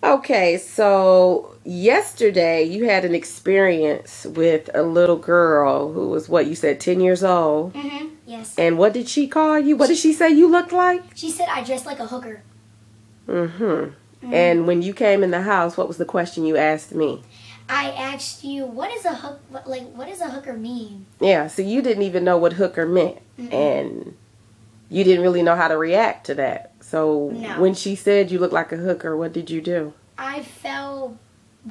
Okay, so yesterday you had an experience with a little girl who was, what you said, 10 years old. Yes. And what did she call you? What did she say you looked like? She said I dressed like a hooker. And when you came in the house, what was the question you asked me? I asked you, what does a hooker mean? Yeah, so you didn't even know what hooker meant. And you didn't really know how to react to that. So when she said you look like a hooker, what did you do? I felt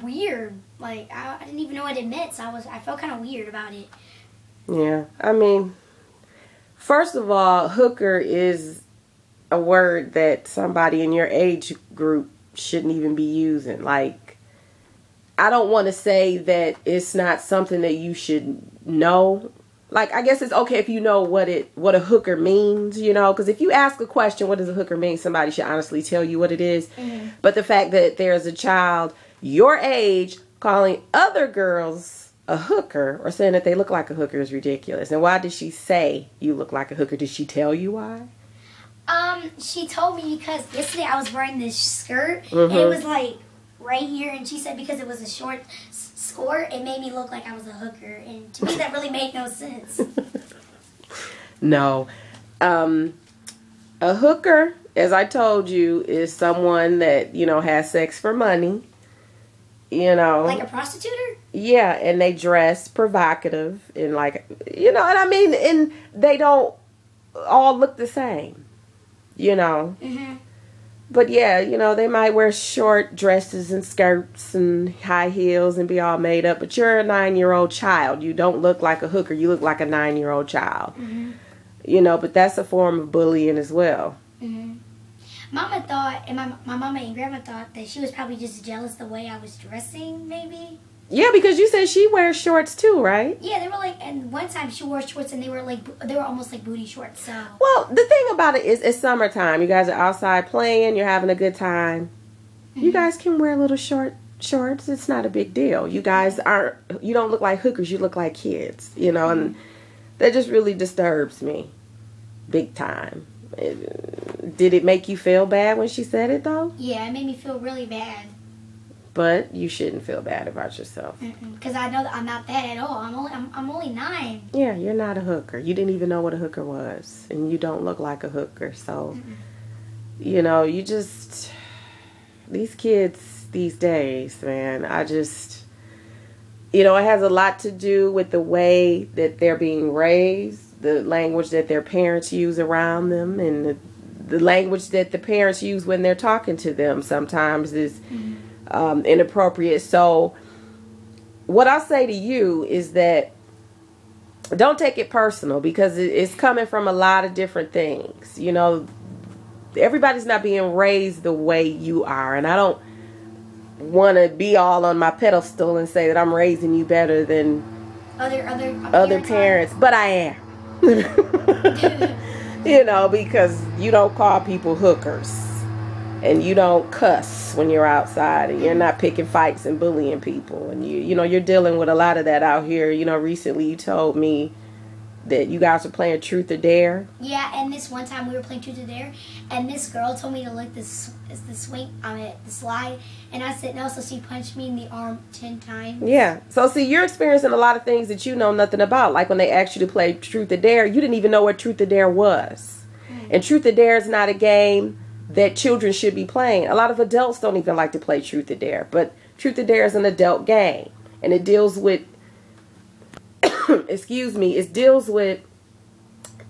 weird. Like, I didn't even know what it meant, so I felt kind of weird about it. Yeah, I mean, first of all, hooker is a word that somebody in your age group shouldn't even be using. Like, I don't want to say that it's not something that you should know. Like, I guess it's okay if you know what a hooker means, you know, because if you ask a question, what does a hooker mean? Somebody should honestly tell you what it is. But the fact that there's a child your age calling other girls a hooker or saying that they look like a hooker is ridiculous. And why did she say you look like a hooker? Did she tell you why? She told me because yesterday I was wearing this skirt and it was like right here, and she said because it was a short skirt, it made me look like I was a hooker, and to me that really made no sense. No. A hooker, as I told you, is someone that, you know, has sex for money. You know. Like a prostitute? Yeah, and they dress provocative and like, you know what I mean? And they don't all look the same, you know. But yeah, you know, they might wear short dresses and skirts and high heels and be all made up. But you're a 9-year-old child. You don't look like a hooker. You look like a 9-year-old child. You know, but that's a form of bullying as well. Mama thought, and my mama and grandma thought that she was probably just jealous the way I was dressing, maybe. Yeah, because you said she wears shorts too, right? Yeah, they were like, and one time she wore shorts and they were almost like booty shorts. So. Well, the thing about it is, it's summertime. You guys are outside playing. You're having a good time. You guys can wear little shorts. It's not a big deal. You guys you don't look like hookers. You look like kids, you know, and that just really disturbs me big time. Did it make you feel bad when she said it, though? Yeah, it made me feel really bad. But you shouldn't feel bad about yourself. Because I know that I'm not that at all. I'm only 9. Yeah, you're not a hooker. You didn't even know what a hooker was. And you don't look like a hooker. So, you know, you just... These kids these days, man, you know, it has a lot to do with the way that they're being raised, the language that their parents use around them, and the language that the parents use when they're talking to them sometimes is... inappropriate. So what I'll say to you is that don't take it personal, because it's coming from a lot of different things. You know, everybody's not being raised the way you are, and I don't want to be all on my pedestal and say that I'm raising you better than other parents, but I am. You know, because you don't call people hookers. And you don't cuss when you're outside, and you're not picking fights and bullying people. And you know, you're dealing with a lot of that out here. You know, recently you told me that you guys were playing Truth or Dare. Yeah, and this one time we were playing Truth or Dare, and this girl told me to lick the slide, and I said no, so she punched me in the arm 10 times. Yeah, so see, you're experiencing a lot of things that you know nothing about. Like when they asked you to play Truth or Dare, you didn't even know what Truth or Dare was. And Truth or Dare is not a game that children should be playing. A lot of adults don't even like to play Truth or Dare, but Truth or Dare is an adult game, and it deals with it deals with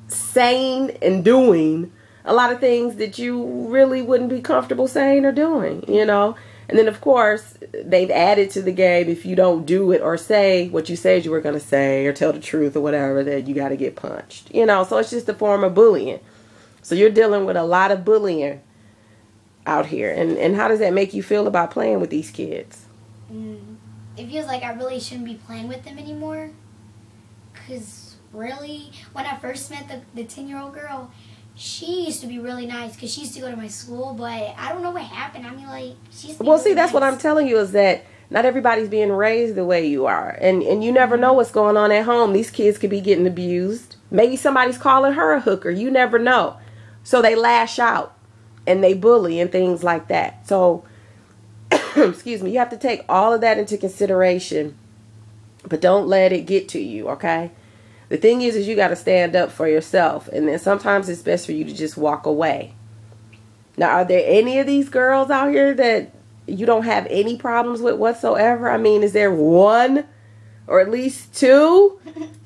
saying and doing a lot of things that you really wouldn't be comfortable saying or doing, you know. And then of course they've added to the game, if you don't do it or say what you said you were going to say or tell the truth or whatever, that you got to get punched, you know. So it's just a form of bullying. So you're dealing with a lot of bullying out here. And how does that make you feel about playing with these kids? It feels like I really shouldn't be playing with them anymore. Because really, when I first met the 10-year-old girl, she used to be really nice because she used to go to my school. But I don't know what happened. I mean, like, she used to be well, see, really that's nice. What I'm telling you is that not everybody's being raised the way you are. And you never know what's going on at home. These kids could be getting abused. Maybe somebody's calling her a hooker. You never know. So they lash out and they bully and things like that. So excuse me, you have to take all of that into consideration, but don't let it get to you, okay? The thing is you got to stand up for yourself, and then sometimes it's best for you to just walk away. Now, are there any of these girls out here that you don't have any problems with whatsoever? I mean, is there one or at least two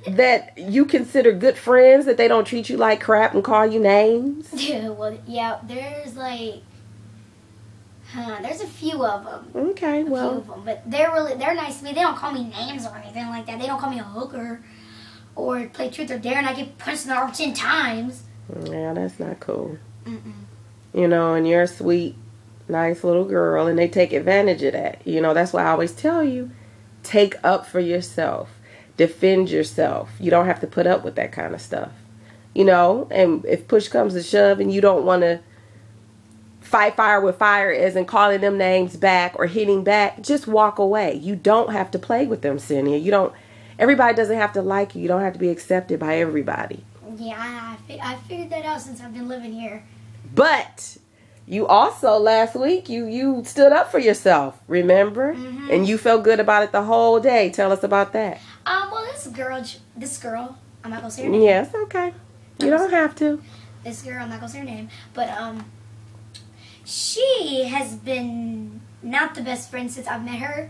that you consider good friends, that they don't treat you like crap and call you names? Yeah, well, yeah, there's like, there's a few of them. Okay, well. A few of them, but they're nice to me. They don't call me names or anything like that. They don't call me a hooker or play truth or dare, and I get punched in the arm 10 times. Yeah, that's not cool. Mm-mm. You know, and you're a sweet, nice little girl, and they take advantage of that. You know, that's why I always tell you, take up for yourself. Defend yourself. You don't have to put up with that kind of stuff. You know, and if push comes to shove and you don't want to fight fire with fire, as in calling them names back or hitting back, just walk away. You don't have to play with them, Senia. You don't. Everybody doesn't have to like you. You don't have to be accepted by everybody. Yeah, I figured that out since I've been living here. But you also, last week, you stood up for yourself, remember? Mm-hmm. And you felt good about it the whole day. Tell us about that. Well, this girl, I'm not going to say her name. Yes, okay. You don't have to. This girl, I'm not going to say her name, but she has been not the best friend since I've met her.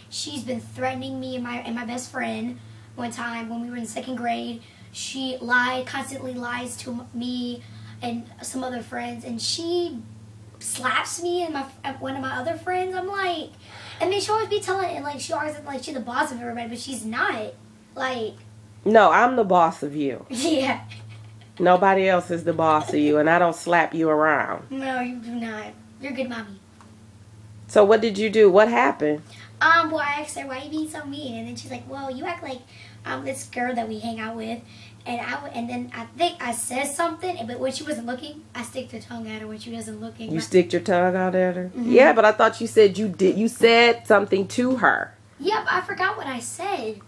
She's been threatening me and my best friend. One time when we were in 2nd grade, she constantly lies to me and some other friends, and she slaps me and one of my other friends. I'm like, and then she always be telling, and like she always like she's the boss of everybody, but she's not. Like, no, I'm the boss of you. Yeah. Nobody else is the boss of you, and I don't slap you around. No, you do not. You're a good mommy. So what did you do? What happened? Well, I asked her, why are you being so mean? And then she's like, well, you act like this girl that we hang out with. And then I think I said something, but when she wasn't looking, I stick the tongue at her when she wasn't looking. You stick your tongue out at her? Mm-hmm. Yeah, but I thought you said you did. You said something to her. Yep, I forgot what I said.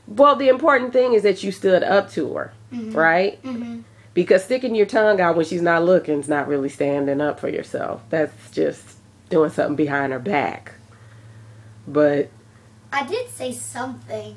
Well, the important thing is that you stood up to her, mm-hmm. right? Mm-hmm. Because sticking your tongue out when she's not looking is not really standing up for yourself. That's just doing something behind her back. But I did say something.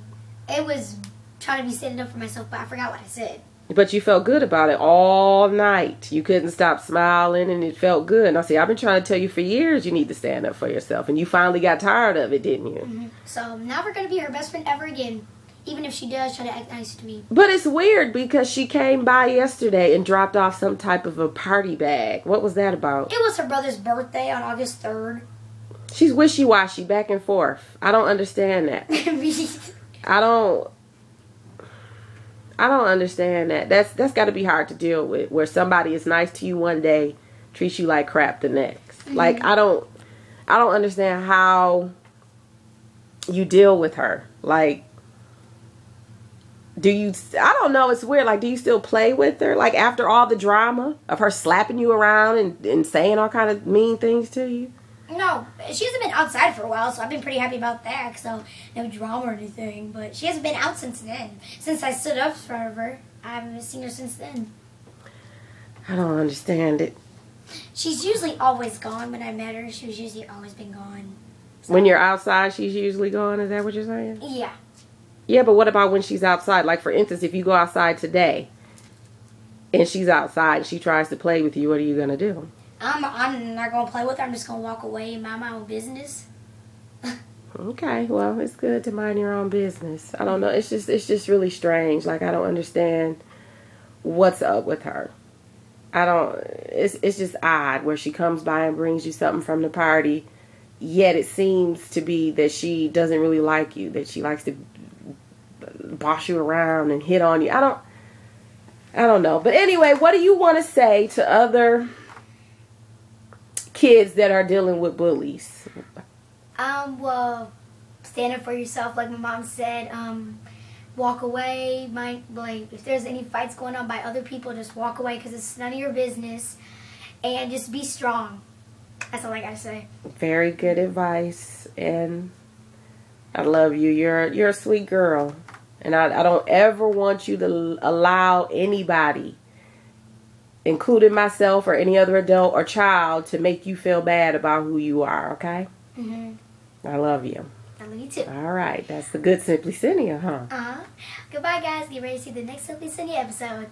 It was trying to be standing up for myself, but I forgot what I said. But you felt good about it all night. You couldn't stop smiling, and it felt good. And I see, I've been trying to tell you for years you need to stand up for yourself, and you finally got tired of it, didn't you? Mm-hmm. So I'm never going to be her best friend ever again, even if she does try to act nice to me. But it's weird because she came by yesterday and dropped off some type of a party bag. What was that about? It was her brother's birthday on August 3rd. She's wishy-washy, back and forth. I don't understand that. I don't understand that. That's got to be hard to deal with, where somebody is nice to you one day, treats you like crap the next. Mm-hmm. Like, I don't understand how you deal with her. Like, I don't know, it's weird. Like, do you still play with her? Like, after all the drama of her slapping you around and saying all kind of mean things to you? No, she hasn't been outside for a while, so I've been pretty happy about that. So no drama or anything. But she hasn't been out since then. Since I stood up for her, I haven't seen her since then. I don't understand it. She's usually always gone. When I met her, she was usually always been gone. So. When you're outside, she's usually gone? Is that what you're saying? Yeah. Yeah, but what about when she's outside? Like, for instance, if you go outside today and she's outside and she tries to play with you, what are you going to do? I'm not going to play with her. I'm just going to walk away and mind my own business. Okay, well, it's good to mind your own business. I don't know. It's just really strange. Like, I don't understand what's up with her. It's just odd where she comes by and brings you something from the party, yet it seems to be that she doesn't really like you, that she likes to boss you around and hit on you. I don't know. But anyway, what do you want to say to other kids that are dealing with bullies? Well, stand up for yourself, like my mom said. Walk away. If there's any fights going on by other people, just walk away because it's none of your business. And just be strong. That's all I gotta say. Very good advice, and I love you. You're a sweet girl, and I don't ever want you to allow anybody, including myself or any other adult or child, to make you feel bad about who you are, okay? I love you. I love you too. All right. That's the good Simply Senia, huh? Goodbye, guys. Get ready to see the next Simply Senia episode.